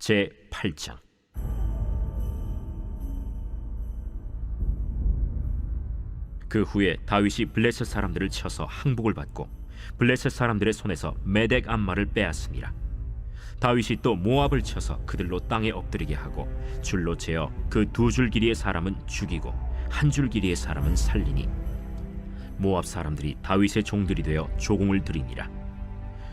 제8장. 그 후에 다윗이 블레셋 사람들을 쳐서 항복을 받고 블레셋 사람들의 손에서 메덱 암마를 빼앗으니라. 다윗이 또 모압을 쳐서 그들로 땅에 엎드리게 하고 줄로 재어 그 2줄 길이의 사람은 죽이고 1줄 길이의 사람은 살리니 모압 사람들이 다윗의 종들이 되어 조공을 드리니라.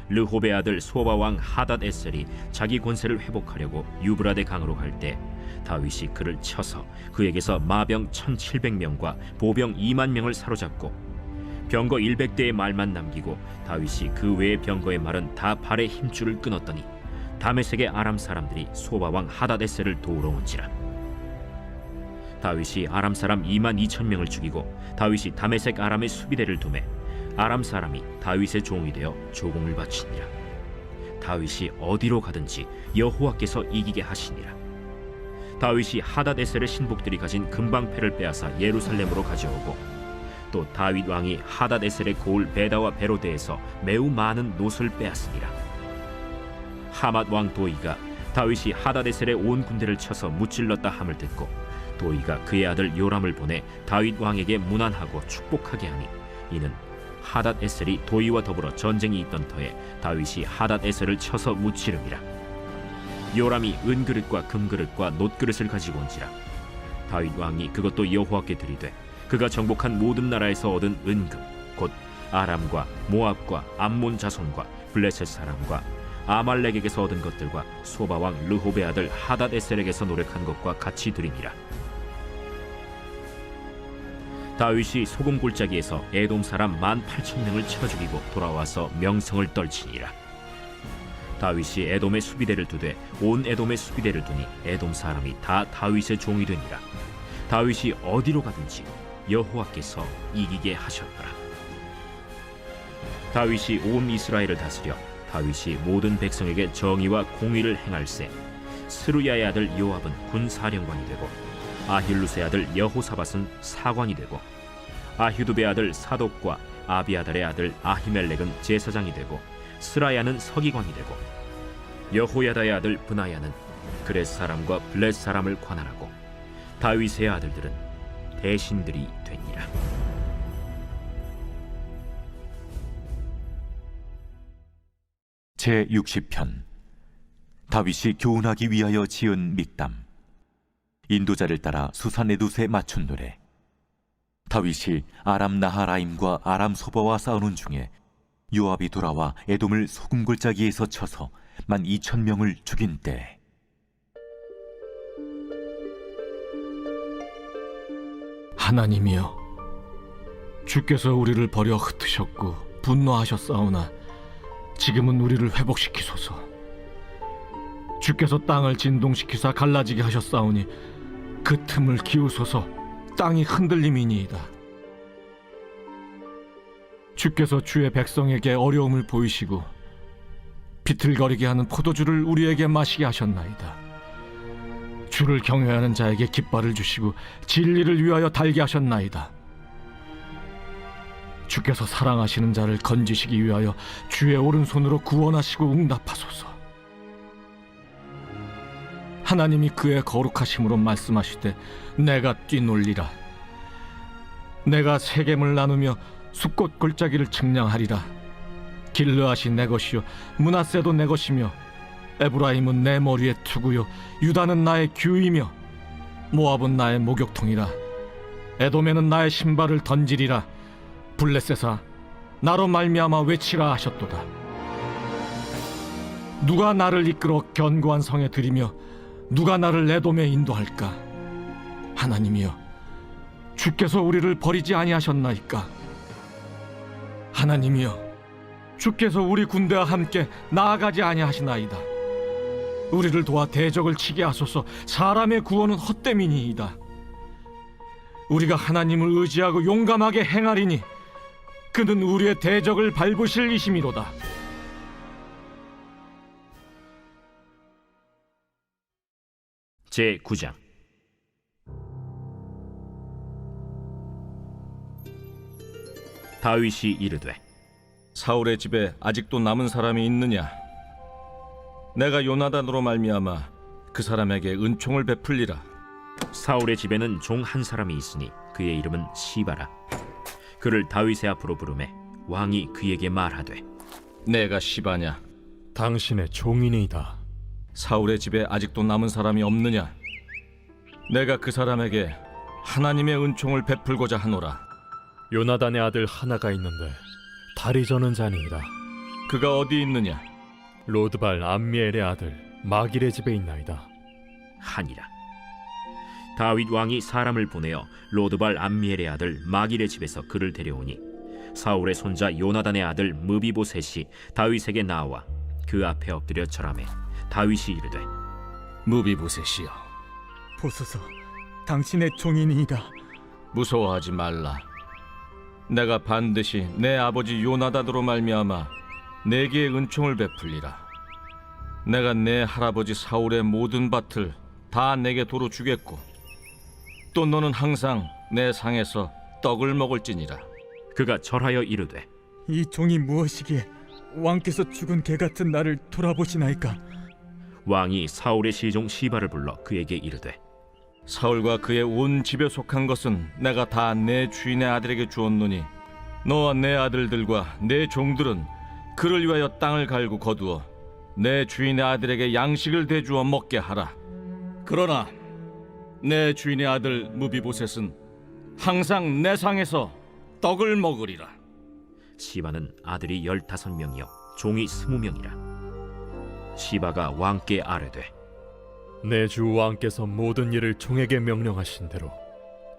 르홉의 아들 소바 왕 하닷 에셀이 자기 권세를 회복하려고 유브라데 강으로 갈 때 다윗이 그를 쳐서 그에게서 마병 1700명과 보병 2만 명을 사로잡고 병거 100대의 말만 남기고 다윗이 그 외의 병거의 말은 다 발의 힘줄을 끊었더니 다메섹의 아람 사람들이 소바 왕 하닷 에셀을 도우러 온지라. 다윗이 아람 사람 2만 2천 명을 죽이고 다윗이 다메섹 아람의 수비대를 두매 아람 사람이 다윗의 종이 되어 조공을 바치니라. 다윗이 어디로 가든지 여호와께서 이기게 하시니라. 다윗이 하닷 에셀의 신복들이 가진 금방패를 빼앗아 예루살렘으로 가져오고 또 다윗 왕이 하닷 에셀의 고을 베다와 베로데에서 매우 많은 노를 빼앗으니라. 하맛 왕 도이가 다윗이 하닷 에셀의 온 군대를 쳐서 무찔렀다 함을 듣고 도이가 그의 아들 요람을 보내 다윗 왕에게 문안하고 축복하게 하니 이는 하닷 에셀이 도이와 더불어 전쟁이 있던 터에 다윗이 하닷 에셀을 쳐서 무찌름이라. 요람이 은그릇과 금그릇과 놋그릇을 가지고 온지라. 다윗 왕이 그것도 여호와께 드리되 그가 정복한 모든 나라에서 얻은 은금 곧 아람과 모압과 암몬 자손과 블레셋 사람과 아말렉에게서 얻은 것들과 소바 왕 르홉의 아들 하닷 에셀에게서 노력한 것과 같이 드리니라. 다윗이 소금 골짜기에서 에돔 사람 18,000명을 쳐 죽이고 돌아와서 명성을 떨치니라. 다윗이 에돔의 수비대를 두되 온 에돔의 수비대를 두니 에돔 사람이 다 다윗의 종이 되니라. 다윗이 어디로 가든지 여호와께서 이기게 하셨더라. 다윗이 온 이스라엘을 다스려 다윗이 모든 백성에게 정의와 공의를 행할세 스루야의 아들 요압은 군사령관이 되고 아힐루스의 아들 여호사밧은 사관이 되고 아휴두베의 아들 사독과 아비아달의 아들 아히멜렉은 제사장이 되고 스라야는 서기관이 되고 여호야다의 아들 브나야는 그렛 사람과 블렛 사람을 관할하고 다윗의 아들들은 대신들이 되니라. 제60편. 다윗이 교훈하기 위하여 지은 믹담. 인도자를 따라 수산에두스에 맞춘 노래. 다윗이 아람 나하라임과 아람 소바와 싸우는 중에 요압이 돌아와 에돔을 소금골짜기에서 쳐서 12,000명을 죽인 때 하나님이여, 주께서 우리를 버려 흩으셨고 분노하셨사오나 지금은 우리를 회복시키소서. 주께서 땅을 진동시키사 갈라지게 하셨사오니 그 틈을 기우소서. 땅이 흔들림이니이다. 주께서 주의 백성에게 어려움을 보이시고 비틀거리게 하는 포도주를 우리에게 마시게 하셨나이다. 주를 경외하는 자에게 깃발을 주시고 진리를 위하여 달게 하셨나이다. 주께서 사랑하시는 자를 건지시기 위하여 주의 오른손으로 구원하시고 응답하소서. 하나님이 그의 거룩하심으로 말씀하시되 내가 뛰놀리라. 내가 세겜을 나누며 숫꽃 골짜기를 측량하리라. 길르앗이 내 것이요 므낫세도 내 것이며 에브라임은 내 머리의 투구요 유다는 나의 규이며 모압은 나의 목욕통이라. 에돔에는 나의 신발을 던지리라. 블레셋아, 나로 말미암아 외치라 하셨도다. 누가 나를 이끌어 견고한 성에 들이며 누가 나를 에돔에 인도할까? 하나님이여, 주께서 우리를 버리지 아니하셨나이까? 하나님이여, 주께서 우리 군대와 함께 나아가지 아니하시나이다. 우리를 도와 대적을 치게 하소서. 사람의 구원은 헛됨이니이다. 우리가 하나님을 의지하고 용감하게 행하리니 그는 우리의 대적을 밟으실 이심이로다. 제9장. 다윗이 이르되 사울의 집에 아직도 남은 사람이 있느냐? 내가 요나단으로 말미암아 그 사람에게 은총을 베풀리라. 사울의 집에는 종 한 사람이 있으니 그의 이름은 시바라. 그를 다윗의 앞으로 부르매 왕이 그에게 말하되 내가 시바냐? 당신의 종이니이다. 사울의 집에 아직도 남은 사람이 없느냐? 내가 그 사람에게 하나님의 은총을 베풀고자 하노라. 요나단의 아들 하나가 있는데 다리 저는 자니이다. 그가 어디 있느냐? 로드발 암미엘의 아들 마길의 집에 있나이다. 하니라. 다윗 왕이 사람을 보내어 로드발 암미엘의 아들 마길의 집에서 그를 데려오니 사울의 손자 요나단의 아들 무비보셋이 다윗에게 나와 그 앞에 엎드려 절하매 다윗이 이르되 무비보셋이여, 보소서, 당신의 종이니이다. 무서워하지 말라. 내가 반드시 내 아버지 요나단으로 말미암아 내게 은총을 베풀리라. 내가 내 할아버지 사울의 모든 밭을 다 내게 도로 주겠고 또 너는 항상 내 상에서 떡을 먹을지니라. 그가 절하여 이르되 이 종이 무엇이기에 왕께서 죽은 개 같은 나를 돌아보시나이까? 왕이 사울의 시종 시바를 불러 그에게 이르되 사울과 그의 온 집에 속한 것은 내가 다 내 주인의 아들에게 주었노니 너와 내 아들들과 내 종들은 그를 위하여 땅을 갈고 거두어 내 주인의 아들에게 양식을 대주어 먹게 하라. 그러나 내 주인의 아들 무비보셋은 항상 내 상에서 떡을 먹으리라. 시바는 아들이 15명이요 종이 20명이라. 시바가 왕께 아뢰되 내 주 왕께서 모든 일을 종에게 명령하신 대로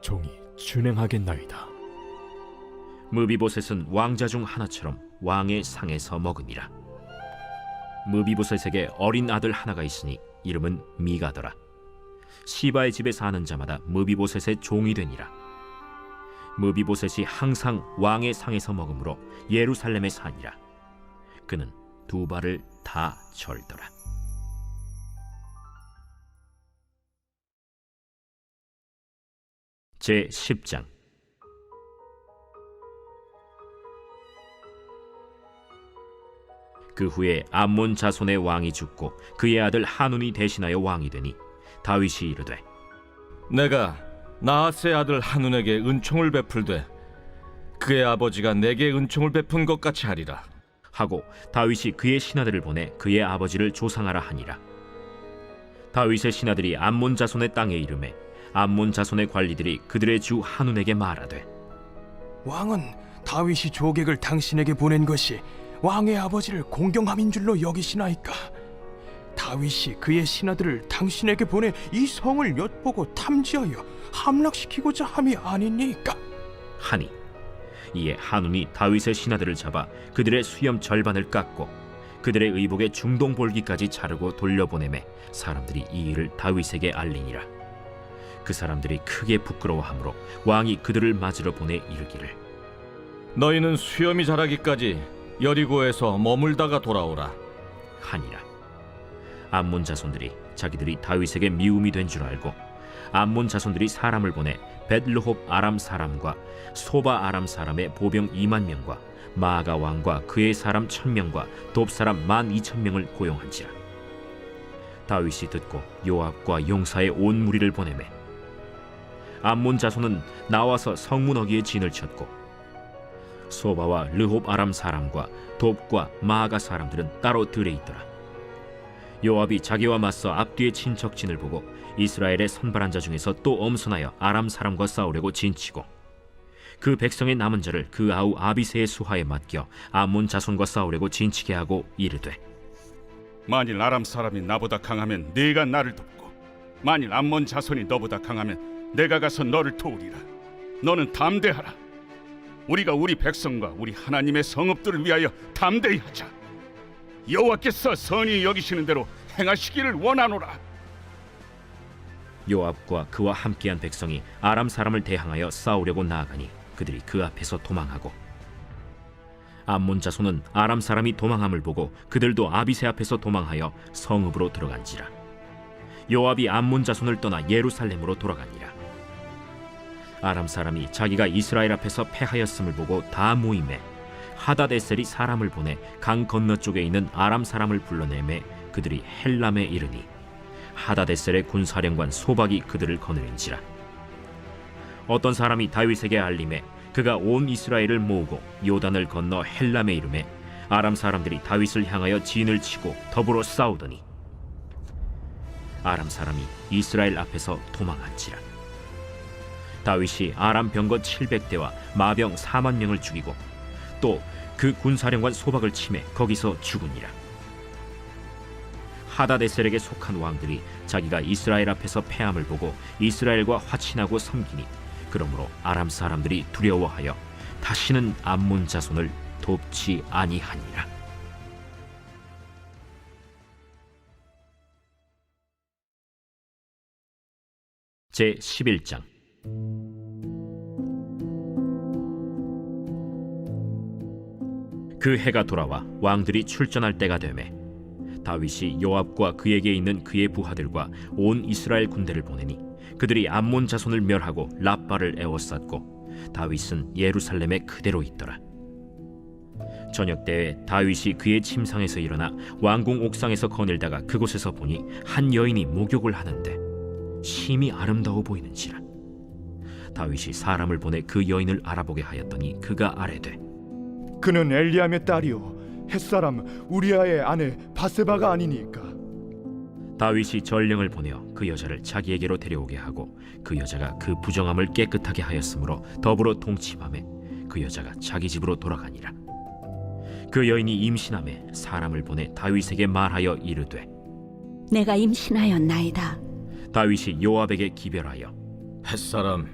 종이 준행하겠나이다. 무비보셋은 왕자 중 하나처럼 왕의 상에서 먹으니라. 무비보셋에게 어린 아들 하나가 있으니 이름은 미가더라. 시바의 집에 사는 자마다 무비보셋의 종이 되니라. 무비보셋이 항상 왕의 상에서 먹으므로 예루살렘에 사니라. 그는 두 발을 다 절더라. 제 10장. 그 후에 암몬 자손의 왕이 죽고 그의 아들 한운이 대신하여 왕이 되니 다윗이 이르되 내가 나하스의 아들 한운에게 은총을 베풀되 그의 아버지가 내게 은총을 베푼 것 같이 하리라 하고 다윗이 그의 신하들을 보내 그의 아버지를 조상하라 하니라. 다윗의 신하들이 암몬 자손의 땅에 이르매 암몬 자손의 관리들이 그들의 주 한운에게 말하되 왕은 다윗이 조객을 당신에게 보낸 것이 왕의 아버지를 공경함인 줄로 여기시나이까? 다윗이 그의 신하들을 당신에게 보내 이 성을 엿보고 탐지하여 함락시키고자 함이 아니니까? 하니 이에 한운이 다윗의 신하들을 잡아 그들의 수염 절반을 깎고 그들의 의복의 중동볼기까지 자르고 돌려보내매 사람들이 이 일을 다윗에게 알리니라. 그 사람들이 크게 부끄러워하므로 왕이 그들을 맞으러 보내 이르기를 너희는 수염이 자라기까지 여리고에서 머물다가 돌아오라 하니라. 암몬 자손들이 자기들이 다윗에게 미움이 된 줄 알고 암몬 자손들이 사람을 보내 벳르홉 아람 사람과 소바 아람 사람의 보병 2만 명과 마아가 왕과 그의 사람 1000명과 돕 사람 12,000명을 고용한지라. 다윗이 듣고 요압과 용사의 온 무리를 보내매 암몬 자손은 나와서 성문 어귀에 진을 쳤고 소바와 르홉 아람 사람과 돕과 마아가 사람들은 따로 들에 있더라. 요압이 자기와 맞서 앞뒤의 친척진을 보고 이스라엘의 선발한 자 중에서 또 엄선하여 아람 사람과 싸우려고 진치고 그 백성의 남은 자를 그 아우 아비새의 수하에 맡겨 암몬 자손과 싸우려고 진치게 하고 이르되 만일 아람 사람이 나보다 강하면 네가 나를 돕고 만일 암몬 자손이 너보다 강하면 내가 가서 너를 도우리라. 너는 담대하라. 우리가 우리 백성과 우리 하나님의 성읍들을 위하여 담대히 하자. 여호와께서 선히 여기시는 대로 행하시기를 원하노라. 요압과 그와 함께한 백성이 아람 사람을 대항하여 싸우려고 나아가니 그들이 그 앞에서 도망하고 암몬 자손은 아람 사람이 도망함을 보고 그들도 아비새 앞에서 도망하여 성읍으로 들어간지라. 요압이 암몬 자손을 떠나 예루살렘으로 돌아가니라. 아람 사람이 자기가 이스라엘 앞에서 패하였음을 보고 다 모임에 하다데셀이 사람을 보내 강 건너쪽에 있는 아람 사람을 불러내매 그들이 헬람에 이르니 하다데셀의 군사령관 소박이 그들을 거느린지라. 어떤 사람이 다윗에게 알림해 그가 온 이스라엘을 모으고 요단을 건너 헬람에 이르매 아람 사람들이 다윗을 향하여 진을 치고 더불어 싸우더니 아람 사람이 이스라엘 앞에서 도망한지라. 다윗이 아람 병거 700대와 마병 4만 명을 죽이고 또 그 군사령관 소박을 치매 거기서 죽으니라. 하다데셀에게 속한 왕들이 자기가 이스라엘 앞에서 패함을 보고 이스라엘과 화친하고 섬기니 그러므로 아람 사람들이 두려워하여 다시는 암몬 자손을 돕지 아니하니라. 제 11장. 그 해가 돌아와 왕들이 출전할 때가 되매 다윗이 요압과 그에게 있는 그의 부하들과 온 이스라엘 군대를 보내니 그들이 암몬 자손을 멸하고 랍바를 에워쌌고 다윗은 예루살렘에 그대로 있더라. 저녁 때에 다윗이 그의 침상에서 일어나 왕궁 옥상에서 거닐다가 그곳에서 보니 한 여인이 목욕을 하는데 심히 아름다워 보이는지라. 다윗이 사람을 보내 그 여인을 알아보게 하였더니 그가 아뢰되 그는 엘리암의 딸이요 햇사람 우리아의 아내 바세바가 아니니까. 다윗이 전령을 보내어 그 여자를 자기에게로 데려오게 하고 그 여자가 그 부정함을 깨끗하게 하였으므로 더불어 동침하매 그 여자가 자기 집으로 돌아가니라. 그 여인이 임신하매 사람을 보내 다윗에게 말하여 이르되 내가 임신하였나이다. 다윗이 요압에게 기별하여 햇사람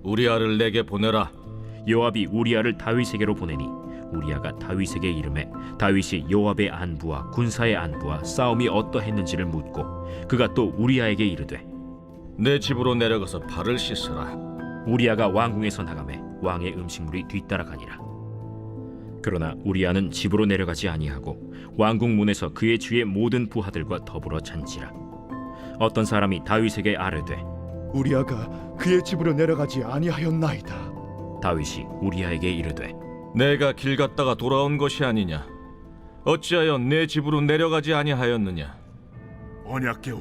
우리아를 내게 보내라. 요압이 우리아를 다윗에게로 보내니 우리아가 다윗에게 이르매 다윗이 요압의 안부와 군사의 안부와 싸움이 어떠했는지를 묻고 그가 또 우리아에게 이르되 내 집으로 내려가서 발을 씻으라. 우리아가 왕궁에서 나가매 왕의 음식물이 뒤따라가니라. 그러나 우리아는 집으로 내려가지 아니하고 왕궁 문에서 그의 주의 모든 부하들과 더불어 잔지라. 어떤 사람이 다윗에게 아뢰되 우리아가 그의 집으로 내려가지 아니하였나이다. 다윗이 우리아에게 이르되 내가 길 갔다가 돌아온 것이 아니냐? 어찌하여 내 집으로 내려가지 아니하였느냐? 언약궤와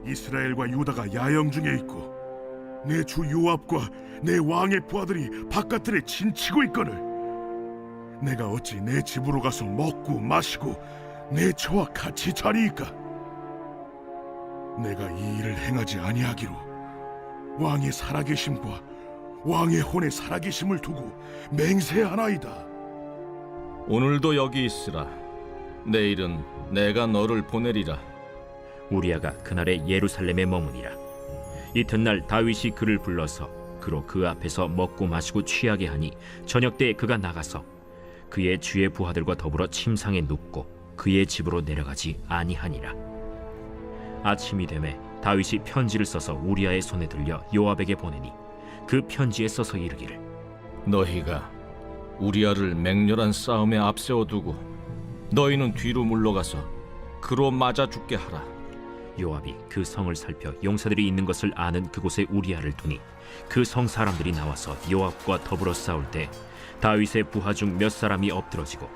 이스라엘과 유다가 야영 중에 있고 내 주 요압과 내 왕의 부하들이 바깥들에 진치고 있거늘 내가 어찌 내 집으로 가서 먹고 마시고 내 처와 같이 자리이까? 내가 이 일을 행하지 아니하기로 왕의 살아계심과 왕의 혼의 살아계심을 두고 맹세하나이다. 오늘도 여기 있으라. 내일은 내가 너를 보내리라. 우리아가 그날에 예루살렘에 머무니라. 이튿날 다윗이 그를 불러서 그로 그 앞에서 먹고 마시고 취하게 하니 저녁 때에 그가 나가서 그의 주의 부하들과 더불어 침상에 눕고 그의 집으로 내려가지 아니하니라. 아침이 되매 다윗이 편지를 써서 우리아의 손에 들려 요압에게 보내니 그 편지에 써서 이르기를 너희가 우리아를 맹렬한 싸움에 앞세워 두고 너희는 뒤로 물러가서 그로 맞아 죽게 하라. 요압이 그 성을 살펴 용사들이 있는 것을 아는 그곳에 우리아를 두니 그 성 사람들이 나와서 요압과 더불어 싸울 때 다윗의 부하 중 몇 사람이 엎드러지고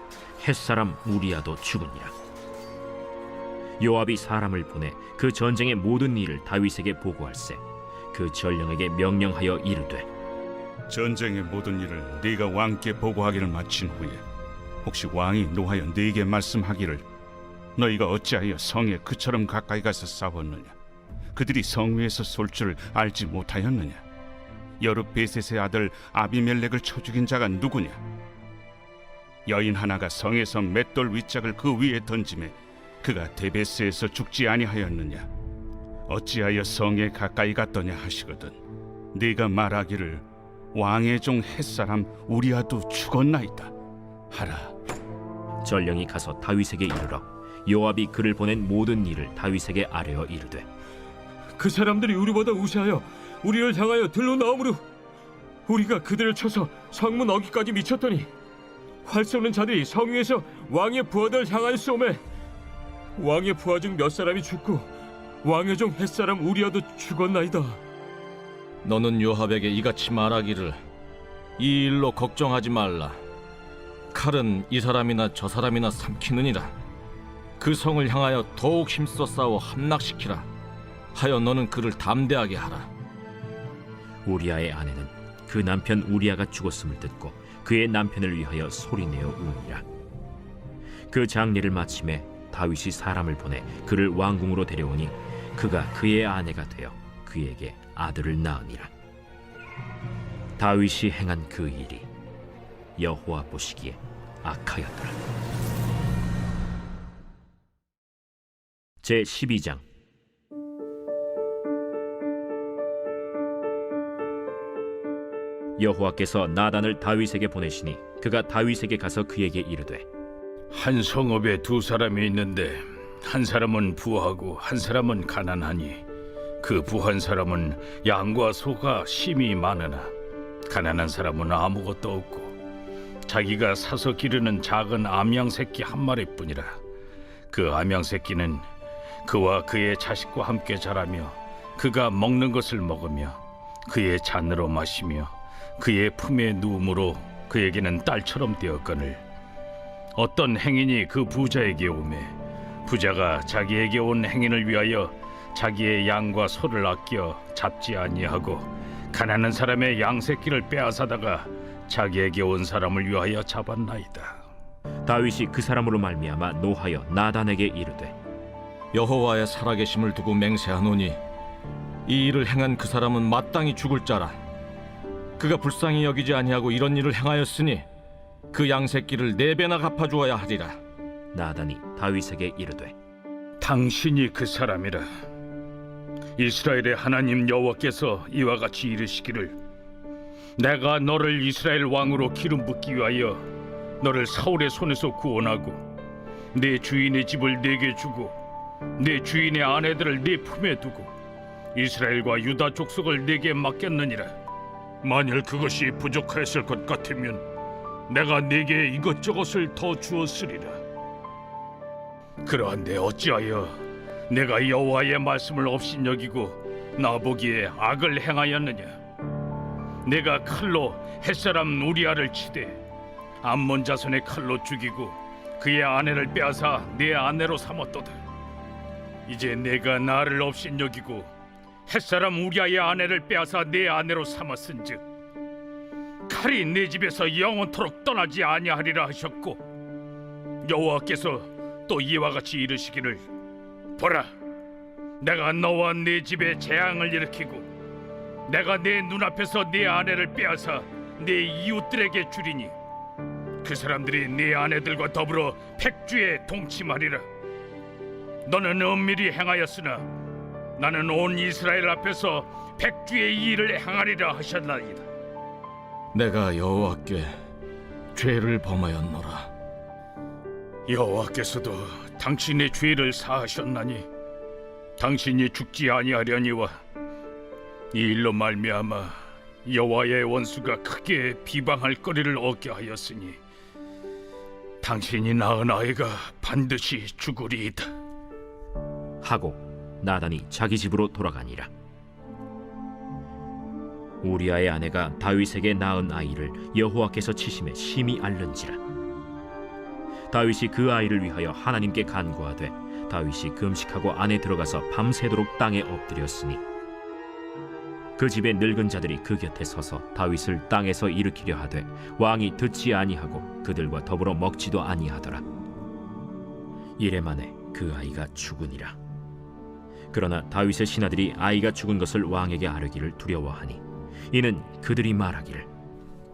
햇사람 우리아도 죽으니라. 요압이 사람을 보내 그 전쟁의 모든 일을 다윗에게 보고할세 그 전령에게 명령하여 이르되 전쟁의 모든 일을 네가 왕께 보고하기를 마친 후에 혹시 왕이 노하여 네게 말씀하기를 너희가 어찌하여 성에 그처럼 가까이 가서 싸웠느냐? 그들이 성 위에서 쏠 줄 알지 못하였느냐? 여룻베셋의 아들 아비멜렉을 쳐 죽인 자가 누구냐? 여인 하나가 성에서 맷돌 윗짝을 그 위에 던지매 그가 데베스에서 죽지 아니하였느냐? 어찌하여 성에 가까이 갔더냐 하시거든 네가 말하기를 왕의 종 햇사람 우리아도 죽었나이다 하라. 전령이 가서 다윗에게 이르러 요압이 그를 보낸 모든 일을 다윗에게 아뢰어 이르되 그 사람들이 우리보다 우세하여 우리를 향하여 들러 나오므로 우리가 그들을 쳐서 성문 어기까지 미쳤더니 활 쏘는 자들이 성 위에서 왕의 부하들 향하여 쏘매 왕의 부하 중 몇 사람이 죽고 왕의 종 햇사람 우리아도 죽었나이다. 너는 요압에게 이같이 말하기를 이 일로 걱정하지 말라. 칼은 이 사람이나 저 사람이나 삼키느니라. 그 성을 향하여 더욱 힘써 싸워 함락시키라. 하여 너는 그를 담대하게 하라. 우리아의 아내는 그 남편 우리아가 죽었음을 듣고 그의 남편을 위하여 소리내어 우니라. 그 장례를 마침에 다윗이 사람을 보내 그를 왕궁으로 데려오니 그가 그의 아내가 되어 그에게 아들을 낳으니라. 다윗이 행한 그 일이 여호와 보시기에 악하였더라. 제 12장. 여호와께서 나단을 다윗에게 보내시니 그가 다윗에게 가서 그에게 이르되 한 성읍에 두 사람이 있는데 한 사람은 부하고 한 사람은 가난하니 그 부한 사람은 양과 소가 심히 많으나 가난한 사람은 아무것도 없고 자기가 사서 기르는 작은 암양 새끼 한 마리뿐이라. 그 암양 새끼는 그와 그의 자식과 함께 자라며 그가 먹는 것을 먹으며 그의 잔으로 마시며 그의 품에 누움으로 그에게는 딸처럼 되었거늘 어떤 행인이 그 부자에게 오매 부자가 자기에게 온 행인을 위하여 자기의 양과 소를 아껴 잡지 아니하고 가난한 사람의 양 새끼를 빼앗아다가 자기에게 온 사람을 위하여 잡았나이다. 다윗이 그 사람으로 말미암아 노하여 나단에게 이르되 여호와의 살아계심을 두고 맹세하노니 이 일을 행한 그 사람은 마땅히 죽을 자라. 그가 불쌍히 여기지 아니하고 이런 일을 행하였으니 그 양새끼를 4배나 갚아주어야 하리라. 나단이 다윗에게 이르되 당신이 그 사람이라. 이스라엘의 하나님 여호와께서 이와 같이 이르시기를 내가 너를 이스라엘 왕으로 기름 붓기 위하여 너를 사울의 손에서 구원하고 내 주인의 집을 내게 주고 내 주인의 아내들을 네 품에 두고 이스라엘과 유다 족속을 내게 맡겼느니라. 만일 그것이 부족하였을 것 같으면 내가 네게 이것저것을 더 주었으리라. 그러한데 어찌하여 내가 여호와의 말씀을 업신여기고 나보기에 악을 행하였느냐. 내가 칼로 햇사람 우리아를 치되 암몬 자손의 칼로 죽이고 그의 아내를 빼앗아 내 아내로 삼았도다. 이제 내가 나를 업신여기고 햇사람 우리아의 아내를 빼앗아 내 아내로 삼았은즉 칼이 내 집에서 영원토록 떠나지 아니하리라 하셨고 여호와께서 또 이와 같이 이르시기를 보라 내가 너와 네 집에 재앙을 일으키고 내가 내 눈앞에서 네 아내를 빼앗아 네 이웃들에게 주리니 그 사람들이 네 아내들과 더불어 백주에 동침하리라. 너는 은밀히 행하였으나 나는 온 이스라엘 앞에서 백주의 이 일을 행하리라 하셨나이다. 내가 여호와께 죄를 범하였노라. 여호와께서도 당신의 죄를 사하셨나니 당신이 죽지 아니하려니와 이 일로 말미암아 여호와의 원수가 크게 비방할 거리를 얻게 하였으니 당신이 낳은 아이가 반드시 죽으리이다 하고 나단이 자기 집으로 돌아가니라. 우리아의 아내가 다윗에게 낳은 아이를 여호와께서 치심에 심히 앓는지라. 다윗이 그 아이를 위하여 하나님께 간구하되 다윗이 금식하고 안에 들어가서 밤새도록 땅에 엎드렸으니 그 집의 늙은 자들이 그 곁에 서서 다윗을 땅에서 일으키려 하되 왕이 듣지 아니하고 그들과 더불어 먹지도 아니하더라. 이래 만에 그 아이가 죽으니라. 그러나 다윗의 신하들이 아이가 죽은 것을 왕에게 아뢰기를 두려워하니 이는 그들이 말하기를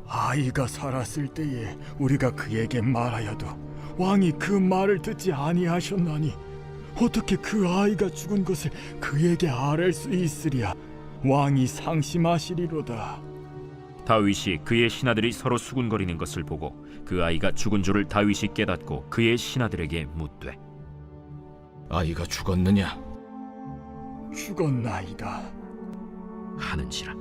아이가 살았을 때에 우리가 그에게 말하여도 왕이 그 말을 듣지 아니하셨나니 어떻게 그 아이가 죽은 것을 그에게 아뢰 수 있으랴. 왕이 상심하시리로다. 다윗이 그의 신하들이 서로 수군거리는 것을 보고 그 아이가 죽은 줄을 다윗이 깨닫고 그의 신하들에게 묻되 아이가 죽었느냐? 죽었나이다 하는지라.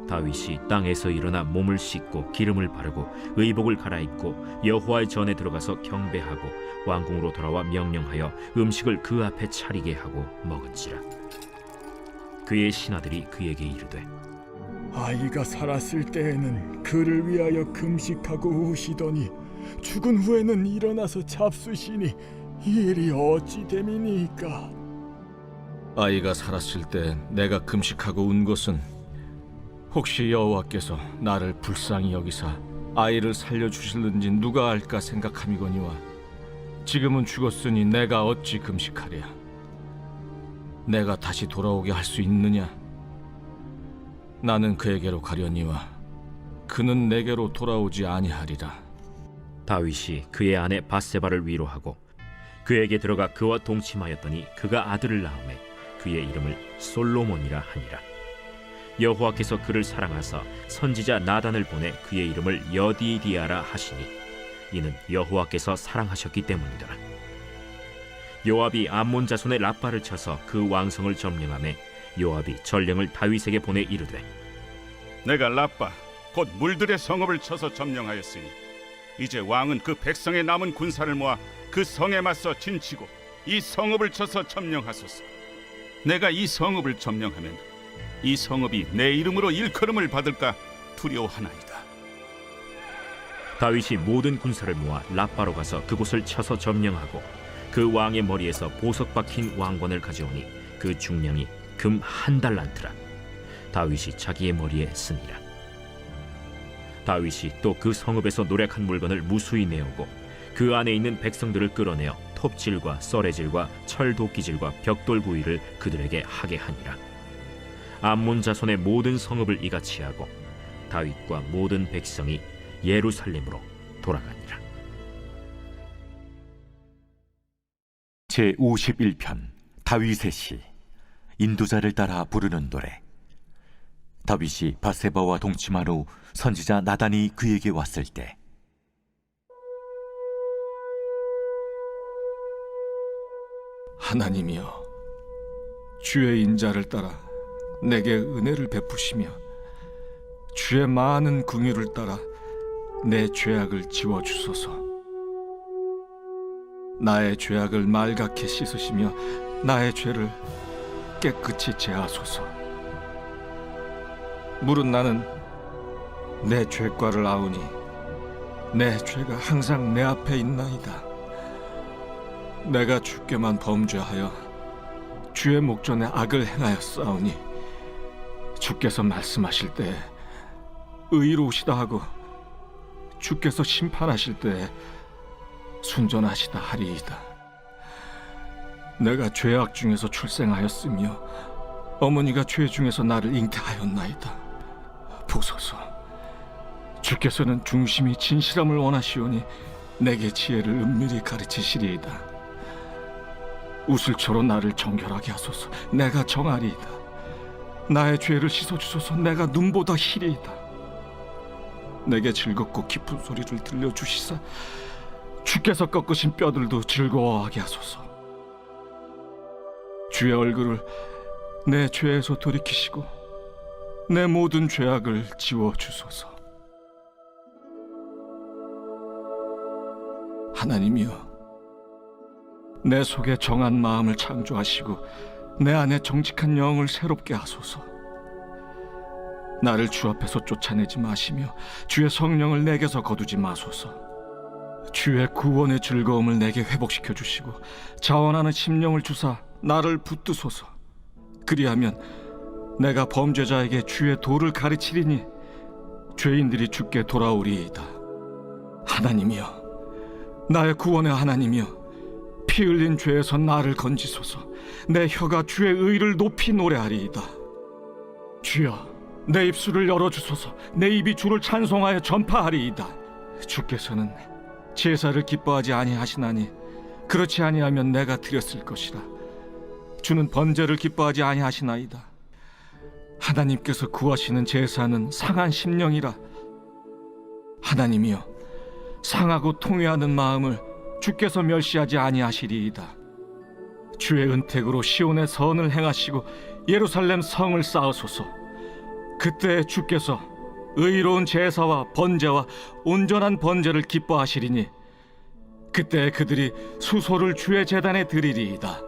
다윗이 땅에서 일어나 몸을 씻고 기름을 바르고 의복을 갈아입고 여호와의 전에 들어가서 경배하고 왕궁으로 돌아와 명령하여 음식을 그 앞에 차리게 하고 먹은지라. 그의 신하들이 그에게 이르되 아이가 살았을 때에는 그를 위하여 금식하고 우시더니 죽은 후에는 일어나서 잡수시니 이 일이 어찌 됨이니까. 아이가 살았을 때 내가 금식하고 운 것은 혹시 여호와께서 나를 불쌍히 여기사 아이를 살려주실는지 누가 알까 생각함이거니와 지금은 죽었으니 내가 어찌 금식하랴. 내가 다시 돌아오게 할 수 있느냐? 나는 그에게로 가려니와 그는 내게로 돌아오지 아니하리라. 다윗이 그의 아내 바세바를 위로하고 그에게 들어가 그와 동침하였더니 그가 아들을 낳음에 그의 이름을 솔로몬이라 하니라. 여호와께서 그를 사랑하사 선지자 나단을 보내 그의 이름을 여디디아라 하시니 이는 여호와께서 사랑하셨기 때문이더라. 요압이 암몬 자손의 라빠를 쳐서 그 왕성을 점령하매 요압이 전령을 다윗에게 보내 이르되 내가 라빠 곧 물들의 성읍을 쳐서 점령하였으니 이제 왕은 그 백성의 남은 군사를 모아 그 성에 맞서 진치고 이 성읍을 쳐서 점령하소서. 내가 이 성읍을 점령하면 이 성읍이 내 이름으로 일컬음을 받을까 두려워하나이다. 다윗이 모든 군사를 모아 라빠로 가서 그곳을 쳐서 점령하고 그 왕의 머리에서 보석 박힌 왕관을 가져오니 그 중량이 금 1달란트라. 다윗이 자기의 머리에 쓰니라. 다윗이 또 그 성읍에서 노략한 물건을 무수히 내오고 그 안에 있는 백성들을 끌어내어 톱질과 썰애질과 철도끼질과 벽돌 구이를 그들에게 하게 하니라. 암몬 자손의 모든 성읍을 이같이 하고 다윗과 모든 백성이 예루살렘으로 돌아가니라. 제51편 다윗의 시. 인도자를 따라 부르는 노래. 다윗이 바세바와 동침한 후 선지자 나단이 그에게 왔을 때 하나님이여, 주의 인자를 따라 내게 은혜를 베푸시며 주의 많은 긍휼을 따라 내 죄악을 지워주소서. 나의 죄악을 말갛게 씻으시며 나의 죄를 깨끗이 제하소서. 물은 나는 내 죄과를 아우니 내 죄가 항상 내 앞에 있나이다. 내가 주께만 범죄하여 주의 목전에 악을 행하였사오니 주께서 말씀하실 때 의로우시다 하고 주께서 심판하실 때 순전하시다 하리이다. 내가 죄악 중에서 출생하였으며 어머니가 죄 중에서 나를 잉태하였나이다. 보소서, 주께서는 중심이 진실함을 원하시오니 내게 지혜를 은밀히 가르치시리이다. 우슬초로 나를 정결하게 하소서. 내가 정하리이다. 나의 죄를 씻어주소서. 내가 눈보다 희리이다. 내게 즐겁고 깊은 소리를 들려주시사 주께서 꺾으신 뼈들도 즐거워하게 하소서. 주의 얼굴을 내 죄에서 돌이키시고 내 모든 죄악을 지워주소서. 하나님이여, 내 속에 정한 마음을 창조하시고 내 안에 정직한 영을 새롭게 하소서. 나를 주 앞에서 쫓아내지 마시며 주의 성령을 내게서 거두지 마소서. 주의 구원의 즐거움을 내게 회복시켜 주시고 자원하는 심령을 주사 나를 붙드소서. 그리하면 내가 범죄자에게 주의 도를 가르치리니 죄인들이 주께 돌아오리이다. 하나님이여, 나의 구원의 하나님이여, 피 흘린 죄에서 나를 건지소서. 내 혀가 주의 의를 높이 노래하리이다. 주여, 내 입술을 열어주소서. 내 입이 주를 찬송하여 전파하리이다. 주께서는 제사를 기뻐하지 아니하시나니 그렇지 아니하면 내가 드렸을 것이라. 주는 번제를 기뻐하지 아니하시나이다. 하나님께서 구하시는 제사는 상한 심령이라. 하나님이여, 상하고 통회하는 마음을 주께서 멸시하지 아니하시리이다. 주의 은택으로 시온의 선을 행하시고 예루살렘 성을 쌓으소서. 그때 주께서 의로운 제사와 번제와 온전한 번제를 기뻐하시리니 그때 그들이 수소를 주의 제단에 드리리이다.